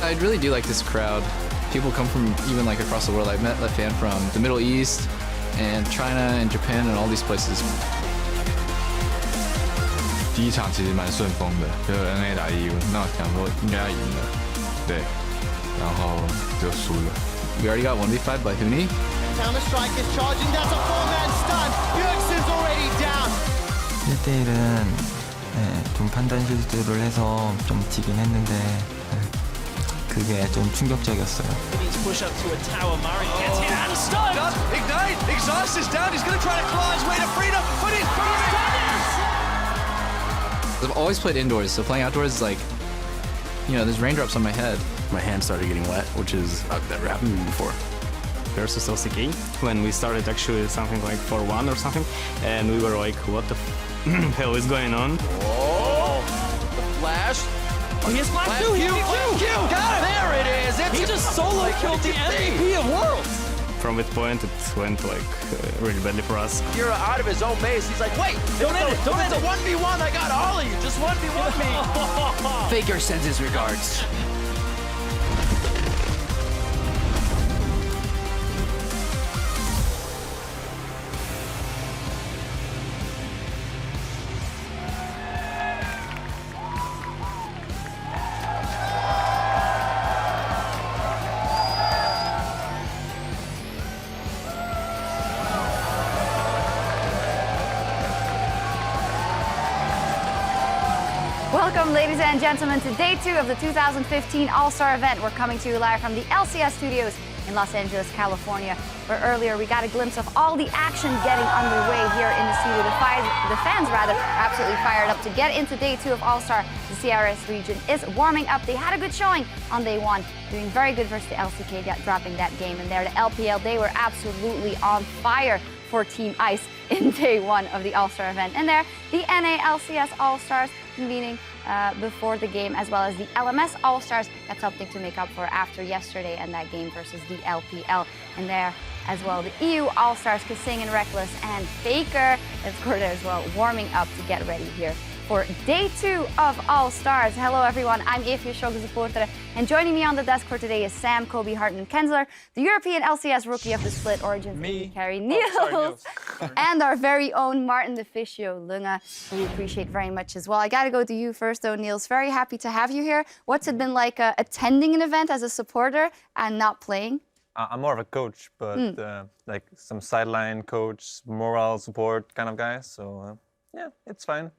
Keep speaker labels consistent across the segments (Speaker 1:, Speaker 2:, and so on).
Speaker 1: I really do like this crowd. People come from even like across the world. I met a fan from the Middle East and China and Japan and all these places.
Speaker 2: 第一场其实蛮顺风的，就 NA 打EU，那我想说应该要赢的，对，然后就输了。
Speaker 1: We already got 1v5 by Huni.
Speaker 3: Counter-Strike is charging, that's a four-man stun. Sjokz is already down.
Speaker 4: 1대1은 좀 판단 실수를 해서 좀 지긴 했는데 그게 좀 충격적이었어요.
Speaker 3: He's push up to a tower. Murray gets hit and stunned.
Speaker 5: Ignite! Exhaust is down. He's going to try to claw his way to freedom, but he's
Speaker 1: I've always played indoors, so playing outdoors is like, you know, there's raindrops on my head.
Speaker 6: My hand started getting wet, which is never happened to me before. Versus LCK, when we started actually something like 4-1 or something, and we were like, what the hell is going on?
Speaker 3: Oh, the flash.
Speaker 5: Oh, he has flash too. He has got it. There it is. He just solo killed the MVP of Worlds.
Speaker 6: From that point, it went like really badly for us.
Speaker 3: Kira out of his own base. He's like, wait, don't end it. Don't end it. 1v1. I got all of you. Just 1v1 me. Faker sends his regards.
Speaker 7: Welcome, ladies and gentlemen, to day 2 of the 2015 All-Star event. We're coming to you live from the LCS studios in Los Angeles, California, where earlier we got a glimpse of all the action getting underway here in the studio. The fans are absolutely fired up to get into day 2 of All-Star. The CRS region is warming up. They had a good showing on day 1, doing very good versus the LCK, dropping that game. And there, the LPL, they were absolutely on fire for Team Ice in day 1 of the All-Star event. And there, the NA LCS All-Stars convening before the game, as well as the LMS All-Stars. Got something to make up for after yesterday and that game versus the LPL. And there as well, the EU All-Stars, Kasing and Reckless and Faker, that scored there as well, warming up to get ready here for day 2 of All-Stars. Hello everyone, I'm EpicSkillshot supporter, and joining me on the desk for today is Sam, Kobe, Hartman, Kensler, the European LCS Rookie of the Split Origins, carry Niels, and our very own Niels and Deficio, Lunga, who we appreciate very much as well. I gotta go to you first though, Niels. Very happy to have you here. What's it been like attending an event as a supporter and not playing?
Speaker 8: I'm more of a coach, but like some sideline coach, morale support kind of guy, so yeah, it's fine.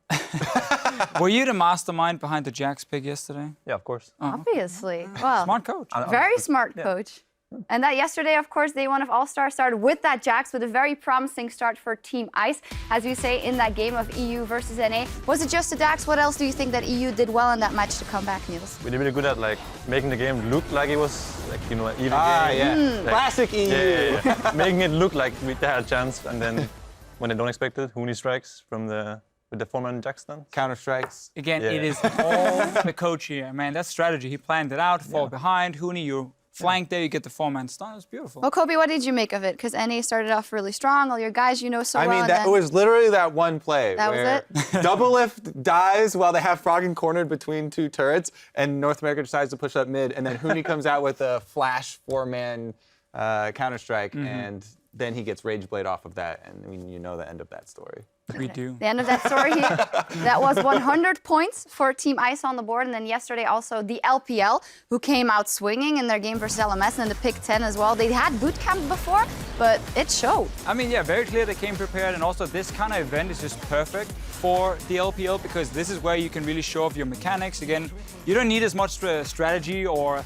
Speaker 9: Were you the mastermind behind the Jax pick yesterday?
Speaker 8: Yeah, of course.
Speaker 7: Obviously. Well,
Speaker 9: smart coach.
Speaker 7: Very smart coach. And that yesterday, of course, day 1 of All-Star started with that Jax, with a very promising start for Team Ice, as you say, in that game of EU versus NA. Was it just a Jax? What else do you think that EU did well in that match to come back, Niels?
Speaker 8: We did really good at like making the game look like it was like, you know, an even game.
Speaker 10: Yeah.
Speaker 8: Like,
Speaker 10: classic EU.
Speaker 8: Yeah. Making it look like we had a chance, and then when they don't expect it, Huni strikes from with the foreman Jax stun.
Speaker 10: Counter strikes.
Speaker 9: Again, it is all the coach here, man. That's strategy. He planned it out, fall behind. Huni, you flank there, you get the four-man stun. It's beautiful.
Speaker 7: Well, Kobe, what did you make of it? Because NA started off really strong. All your guys you know so well.
Speaker 10: I mean, that was literally that one play.
Speaker 7: That
Speaker 10: where
Speaker 7: was it?
Speaker 10: Double lift dies while they have Froggen cornered between 2 turrets, and North America decides to push up mid, and then Huni comes out with a flash 4-man counter strike, and then he gets Rage Blade off of that, and I mean, you know the end of that story.
Speaker 9: We do.
Speaker 7: The end of that story, that was 100 points for Team Ice on the board. And then yesterday also the LPL, who came out swinging in their game versus LMS, and the pick 10 as well. They had boot camp before, but it showed.
Speaker 9: I mean, yeah, very clear they came prepared. And also this kind of event is just perfect for the LPL, because this is where you can really show off your mechanics. Again, you don't need as much strategy or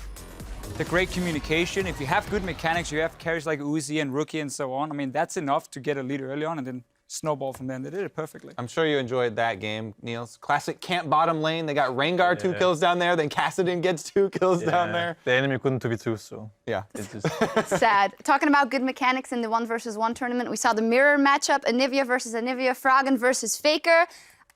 Speaker 9: the great communication. If you have good mechanics, you have carries like Uzi and Rookie and so on. I mean, that's enough to get a lead early on and then snowball from there. They did it perfectly.
Speaker 10: I'm sure you enjoyed that game, Niels. Classic camp bottom lane. They got Rengar 2 kills down there, then Kassadin gets 2 kills down there.
Speaker 8: The enemy couldn't 2v2, so
Speaker 10: yeah.
Speaker 8: It's just
Speaker 7: sad. Talking about good mechanics in the 1 versus 1 tournament, we saw the mirror matchup, Anivia versus Anivia, Froggen versus Faker.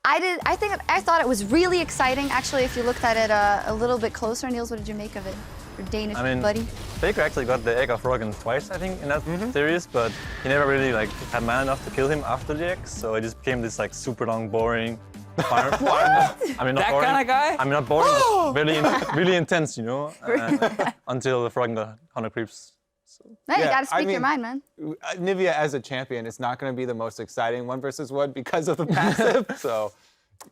Speaker 7: I thought it was really exciting, actually, if you looked at it a little bit closer. Niels, what did you make of it? Your Danish buddy.
Speaker 8: Faker actually got the egg of Froggen twice, I think, in that series, but he never really like had mana enough to kill him after the egg, so it just became this like super long, boring Fire. I mean, not
Speaker 9: That
Speaker 8: boring.
Speaker 9: kind of guy?
Speaker 8: I mean, not boring, just really intense, you know, until the frog got 100 creeps.
Speaker 7: No, you
Speaker 10: Yeah,
Speaker 7: gotta
Speaker 10: I
Speaker 7: speak your
Speaker 10: mean-
Speaker 7: mind, man.
Speaker 10: Nivea as a champion is not going to be the most exciting 1 versus 1 because of the passive. So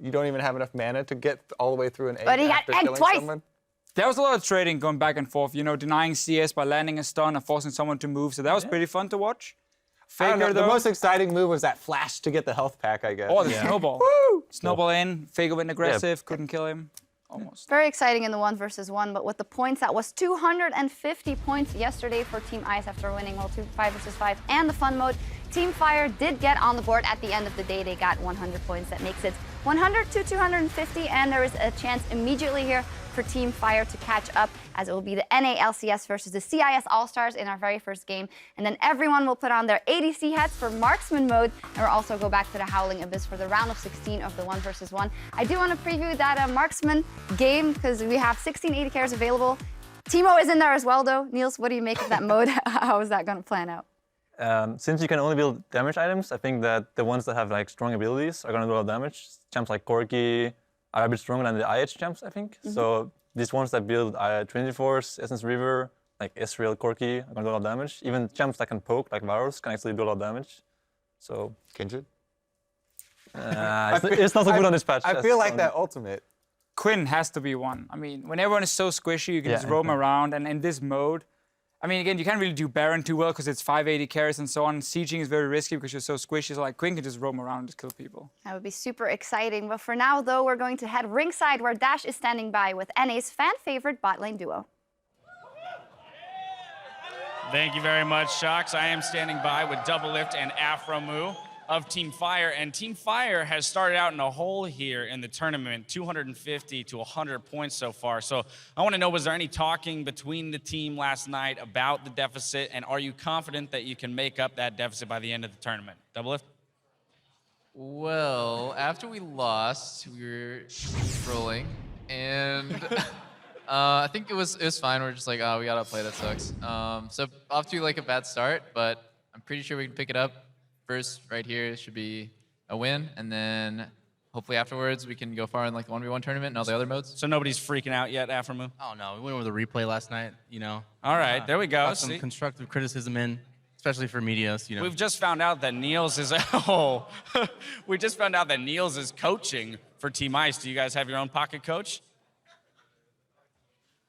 Speaker 10: you don't even have enough mana to get all the way through an 8
Speaker 7: But he got
Speaker 10: after
Speaker 7: egged
Speaker 10: killing
Speaker 7: twice.
Speaker 10: someone.
Speaker 9: There was a lot of trading going back and forth, you know, denying CS by landing a stun and forcing someone to move. So that was pretty fun to watch.
Speaker 10: I don't know,
Speaker 9: Faker,
Speaker 10: the
Speaker 9: though.
Speaker 10: most exciting move was that flash to get the health pack, I guess.
Speaker 9: Oh, the snowball.
Speaker 10: Woo!
Speaker 9: Snowball in, Faker went aggressive, couldn't kill him. Almost.
Speaker 7: Very exciting in the 1 versus 1, but with the points, that was 250 points yesterday for Team Ice after winning well 5 versus 5 and the fun mode. Team Fire did get on the board at the end of the day. They got 100 points. That makes it 100 to 250, and there is a chance immediately here for Team Fire to catch up, as it will be the NA LCS versus the CIS All-Stars in our very first game. And then everyone will put on their ADC hats for Marksman mode, and we'll also go back to the Howling Abyss for the round of 16 of the 1 versus 1. I do want to preview that Marksman game, because we have 16 AD carries available. Timo is in there as well, though. Niels, what do you make of that mode? How is that going to plan out?
Speaker 8: Since you can only build damage items, I think that the ones that have like strong abilities are going to do a lot of damage. Champs like Corki are a bit stronger than the IH champs, I think. So these ones that build Trinity Force, Essence River, like Israel, Corki, are going to do a lot of damage. Even champs that can poke, like Varus, can actually do a lot of damage. So
Speaker 10: Kindred?
Speaker 8: it's not so good on this patch.
Speaker 10: I feel like that ultimate.
Speaker 9: Quinn has to be one. I mean, when everyone is so squishy, you can just roam around, and in this mode, I mean, again, you can't really do Baron too well because it's 580 carries and so on. Sieging is very risky because you're so squishy, so like Quinn can just roam around and just kill people.
Speaker 7: That would be super exciting. But for now, though, we're going to head ringside where Dash is standing by with NA's fan-favorite bot lane duo.
Speaker 11: Thank you very much, Sjokz. I am standing by with Double Lift and Afro Moo of Team Fire, and Team Fire has started out in a hole here in the tournament, 250 to 100 points so far. So I want to know, was there any talking between the team last night about the deficit, and are you confident that you can make up that deficit by the end of the tournament? Double Lift?
Speaker 1: Well, after we lost, we were rolling, and I think it was fine. We're just like, oh, we gotta play. That sucks. So off to like a bad start, but I'm pretty sure we can pick it up. First, right here should be a win, and then hopefully afterwards we can go far in like the 1v1 tournament and all the other modes.
Speaker 11: So nobody's freaking out yet, Afro Moo?
Speaker 12: Oh no, we went over the replay last night. You know.
Speaker 11: All right, there we go.
Speaker 12: Got some constructive criticism in, especially for medias. You know.
Speaker 11: We've just found out that Niels is we just found out that Niels is coaching for Team Ice. Do you guys have your own pocket coach?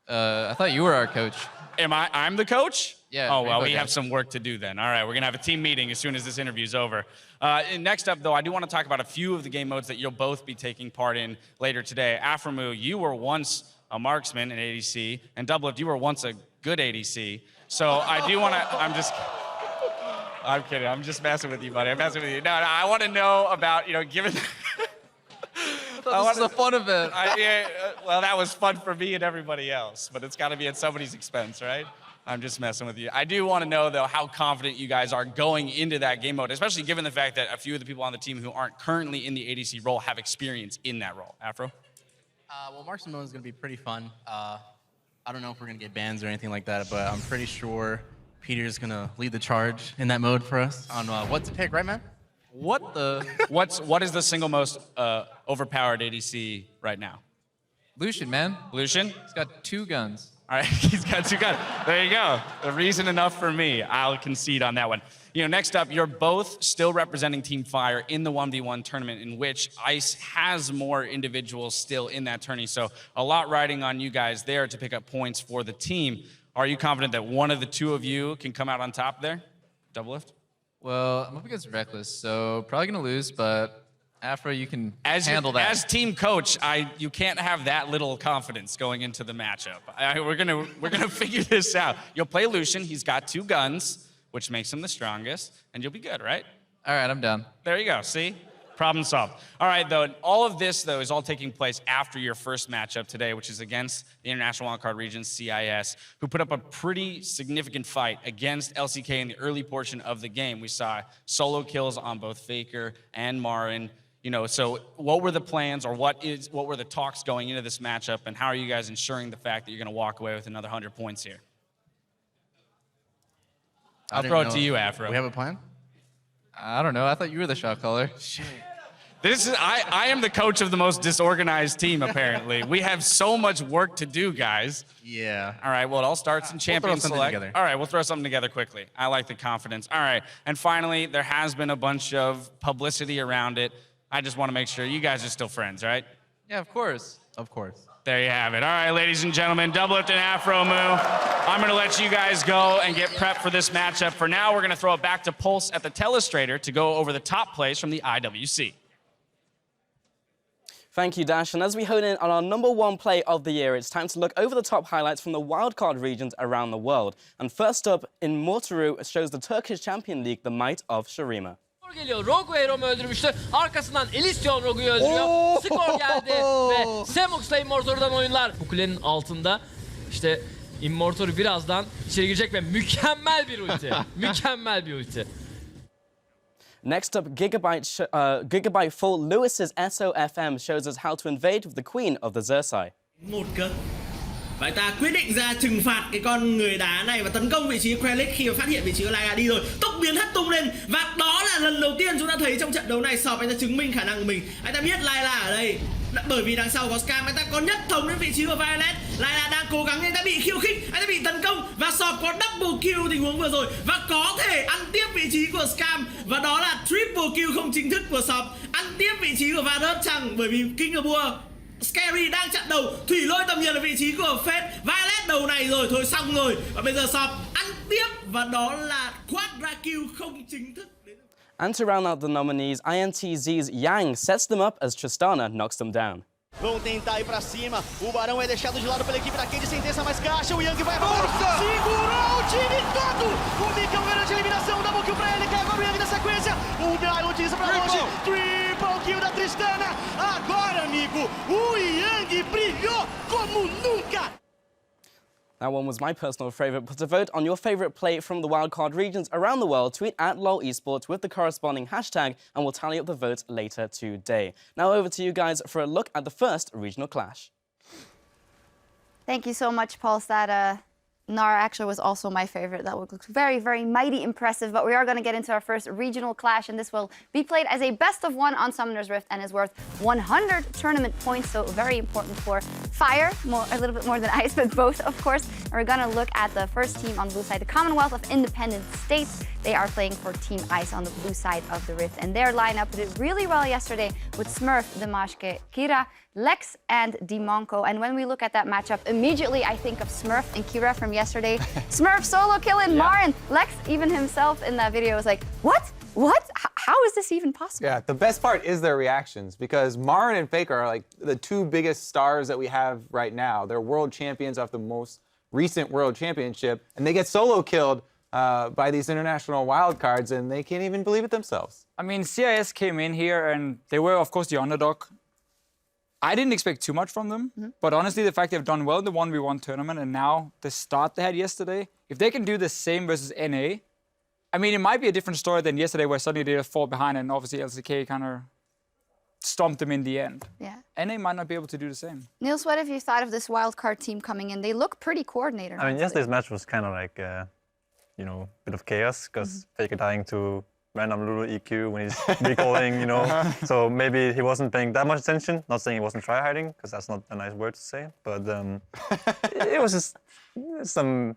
Speaker 1: I thought you were our coach.
Speaker 11: I'm the coach?
Speaker 1: Yeah.
Speaker 11: Oh, well, we
Speaker 1: Rainbow
Speaker 11: have
Speaker 1: guy.
Speaker 11: some work to do then. All right, we're going to have a team meeting as soon as this interview's over. And next up, though, I do want to talk about a few of the game modes that you'll both be taking part in later today. Afro Moo, you were once a marksman in ADC, and Double Lift, you were once a good ADC. So I do want to, I'm kidding. I'm just messing with you, buddy. I'm messing with you. No, I want to know about, given...
Speaker 1: This is a fun event.
Speaker 11: Well, that was fun for me and everybody else, but it's got to be at somebody's expense, right? I'm just messing with you. I do want to know, though, how confident you guys are going into that game mode, especially given the fact that a few of the people on the team who aren't currently in the ADC role have experience in that role. Afro?
Speaker 12: Well, Marksman mode is going to be pretty fun. I don't know if we're going to get bans or anything like that, but I'm pretty sure Peter's going to lead the charge in that mode for us on what to pick, right, man?
Speaker 11: What is the single most overpowered ADC right now?
Speaker 1: Lucian, man.
Speaker 11: Lucian?
Speaker 1: He's got 2 guns.
Speaker 11: All right, he's got 2 guns. There you go. The reason enough for me. I'll concede on that one. Next up, you're both still representing Team Fire in the 1v1 tournament, in which Ice has more individuals still in that tourney. So a lot riding on you guys there to pick up points for the team. Are you confident that one of the 2 of you can come out on top there? Double Lift?
Speaker 1: Well, I'm up against Reckless, so probably gonna lose, but Afro, you can handle that.
Speaker 11: As team coach, you can't have that little confidence going into the matchup. We're gonna figure this out. You'll play Lucian. He's got 2 guns, which makes him the strongest, and you'll be good, right?
Speaker 1: All right, I'm down.
Speaker 11: There you go. See? Problem solved. All right, though. All of this, though, is all taking place after your first matchup today, which is against the International Wildcard Region, CIS, who put up a pretty significant fight against LCK in the early portion of the game. We saw solo kills on both Faker and Marin. So what were the plans, or what were the talks going into this matchup, and how are you guys ensuring the fact that you're going to walk away with another 100 points here? I'll throw it to you, Afro.
Speaker 12: We have a plan?
Speaker 1: I don't know. I thought you were the shot caller.
Speaker 12: Shit.
Speaker 11: I am the coach of the most disorganized team, apparently. We have so much work to do, guys.
Speaker 12: Yeah.
Speaker 11: All right, well, it all starts in champion select.
Speaker 12: Together.
Speaker 11: All right, we'll throw something together quickly. I like the confidence. All right, and finally, there has been a bunch of publicity around it. I just want to make sure you guys are still friends, right?
Speaker 1: Yeah, of course.
Speaker 12: Of course.
Speaker 11: There you have it. All right, ladies and gentlemen, double lift and Afro Moo. I'm going to let you guys go and get prepped for this matchup. For now, we're going to throw it back to Pulse at the Telestrator to go over the top plays from the IWC.
Speaker 13: Thank you, Dash. And as we hone in on our #1 play of the year, it's time to look over the top highlights from the wildcard regions around the world. And first up, in Mortaru shows the Turkish Champion League the might of Shurima.
Speaker 5: Geliyor. Rogu Erom'u öldürmüştü. Arkasından Elysion Rogu'yu öldürüyor. Skor geldi ve Semox'la Immortor'dan oyunlar. Bu kulenin altında işte Immortor birazdan içeri girecek ve mükemmel bir ulti. Mükemmel bir ulti.
Speaker 13: Next up, Gigabyte Full Lewis's SOFM shows us how to invade with the Queen of the Xerxai.
Speaker 14: Một cơ. Và ta quyết định ra trừng phạt cái con người đá này và tấn công vị trí Krellick khi mà phát hiện vị trí của Lyra đi rồi. Tốc biến hất tung lên và đó là lần đầu tiên chúng ta thấy trong trận đấu này Sọp anh ta chứng minh khả năng của mình. Anh ta biết Lyra ở đây bởi vì đằng sau có Scam, anh ta có nhất thống đến vị trí của Violet. Lyra đang cố gắng, anh ta bị khiêu khích, anh ta bị tấn công và Sọp có double kill tình huống vừa rồi và có thể ăn tiếp vị trí của Scam và đó là triple kill không chính thức của Sọp. Ăn tiếp vị trí của Varus chẳng bởi vì King of Boar Scary đang chặn đầu, Thủy Lôi tầm nhìn ở vị trí của Fate, Violet đầu này rồi, thôi xong rồi. Và bây giờ Sọp ăn tiếp và đó là quadra kill không chính thức.
Speaker 13: And to round out the nominees, INTZ's Yang sets them up as Tristana knocks them down.
Speaker 15: Vão tentar ir pra cima, o Barão é deixado de lado pela equipe da Cade, sentença mais caixa, o Yang vai avançar, segurou o time todo, o Mikael garante a eliminação, double kill pra ele, cai agora o Yang na sequência, o Mirai utiliza pra longe, triple kill da Tristana, agora amigo, o Yang brilhou como nunca!
Speaker 13: That one was my personal favourite, but to vote on your favourite play from the wildcard regions around the world, tweet at LOL Esports with the corresponding hashtag and we'll tally up the votes later today. Now over to you guys for a look at the first regional clash.
Speaker 7: Thank you so much, Pulse. That Nara actually was also my favorite. That looked very, very mighty impressive. But we are going to get into our first regional clash, and this will be played as a best-of-1 on Summoner's Rift and is worth 100 tournament points, so very important for Fire, a little bit more than Ice, but both, of course. And we're going to look at the first team on the blue side, the Commonwealth of Independent States. They are playing for Team Ice on the blue side of the Rift, and their lineup did really well yesterday with Smurf, Damashke, Kira, Lex, and Dimonko. And when we look at that matchup, immediately I think of Smurf and Kira from yesterday. Smurf solo killing Marin. Lex, even himself in that video, was like, what? What? How is this even possible?
Speaker 10: Yeah, the best part is their reactions because Marin and Faker are like the two biggest stars that we have right now. They're world champions off the most recent world championship, and they get solo killed by these international wildcards, and they can't even believe it themselves.
Speaker 9: I mean, CIS came in here, and they were, of course, the underdog. I didn't expect too much from them, but honestly, the fact they've done well in the 1v1 tournament, and now the start they had yesterday, if they can do the same versus NA, I mean, it might be a different story than yesterday where suddenly they fall behind, and obviously LCK kind of stomped them in the end.
Speaker 7: Yeah.
Speaker 9: NA might not be able to do the same.
Speaker 7: Niels, what have you thought of this wildcard team coming in? They look pretty coordinated.
Speaker 8: I mean, yesterday's match was kind of like, you know, a bit of chaos because Faker dying to random Lulu EQ when he's recalling, you know. So maybe he wasn't paying that much attention. Not saying he wasn't try-hiding, because that's not a nice word to say. But it was just some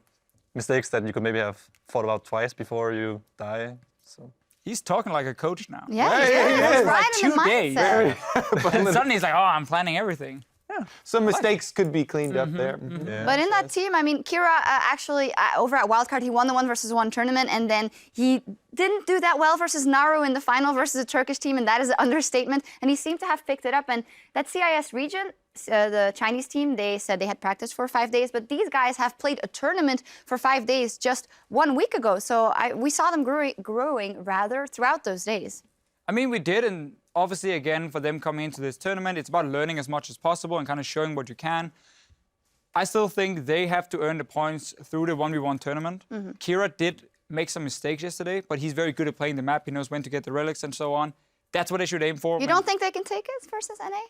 Speaker 8: mistakes that you could maybe have thought about twice before you die. So.
Speaker 9: He's talking like a coach now.
Speaker 7: Yeah, he's
Speaker 9: like
Speaker 7: right in the
Speaker 9: 2 days.
Speaker 7: mindset.
Speaker 9: And suddenly he's like, oh, I'm planning everything.
Speaker 10: Yeah. Some mistakes could be cleaned up there.
Speaker 8: Yeah.
Speaker 7: But in that team, I mean, Kira actually, over at Wildcard, he won the 1v1 tournament, and then he didn't do that well versus Naru in the final versus a Turkish team, and that is an understatement. And he seemed to have picked it up. And that CIS region, the Chinese team, they said they had practiced for 5 days, but these guys have played a tournament for 5 days just 1 week ago. So we saw them growing rather throughout those days.
Speaker 9: I mean, we did, and obviously, again, for them coming into this tournament, it's about learning as much as possible and kind of showing what you can. I still think they have to earn the points through the 1v1 tournament. Kira did make some mistakes yesterday, but he's very good at playing the map. He knows when to get the relics and so on. That's what they should aim for.
Speaker 7: You don't think they can take it versus NA?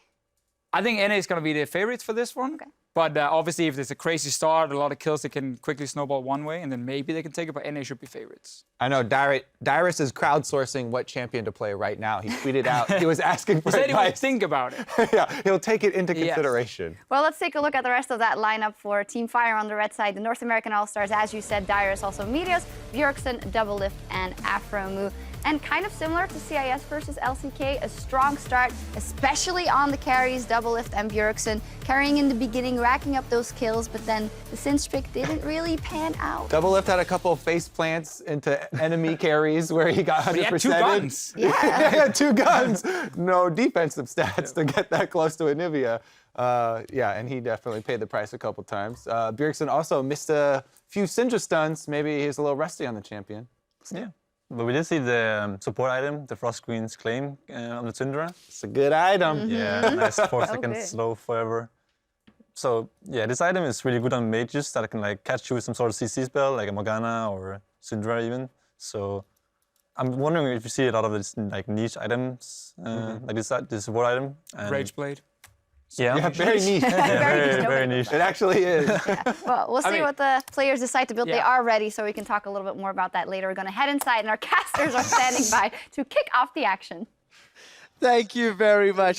Speaker 9: I think NA is going to be the favorites for this one.
Speaker 7: Okay.
Speaker 9: But obviously, if there's a crazy start, a lot of kills, they can quickly snowball one way, and then maybe they can take it, but NA should be favorites.
Speaker 10: I know Dyrus is crowdsourcing what champion to play right now. He tweeted out, he was asking for
Speaker 9: He said he would
Speaker 10: advice.
Speaker 9: think about it.
Speaker 10: Yeah, he'll take it into consideration.
Speaker 7: Well, let's take a look at the rest of that lineup for Team Fire on the red side. The North American All-Stars, as you said, Dyrus, also Meteos, Bjergsen, Doublelift, and Afromu. And kind of similar to CIS versus LCK, a strong start, especially on the carries, Doublelift and Bjergsen, carrying in the beginning, racking up those kills, but then the Sin streak didn't really pan out.
Speaker 10: Doublelift had a couple of face plants into enemy carries where he got 100%.
Speaker 9: He had 2 guns.
Speaker 10: Yeah, he had 2 guns. No defensive stats to get that close to Anivia. Yeah, and he definitely paid the price a couple times. Bjergsen also missed a few Syndra stuns. Maybe he's a little rusty on the champion.
Speaker 8: Yeah. But we did see the support item, the Frost Queen's claim on the Syndra.
Speaker 10: It's a good item.
Speaker 8: Yeah, nice 4 seconds slow forever. So yeah, this item is really good on mages that can like catch you with some sort of CC spell, like a Morgana or Syndra even. So I'm wondering if you see a lot of these like niche items, like this support item. And
Speaker 9: Rageblade.
Speaker 10: Yeah, very niche.
Speaker 8: Very niche.
Speaker 10: It actually is.
Speaker 7: Yeah. Well, we'll see what the players decide to build. They are ready, so we can talk a little bit more about that later. We're going to head inside, and our casters are standing by to kick off the action.
Speaker 15: Thank you very much.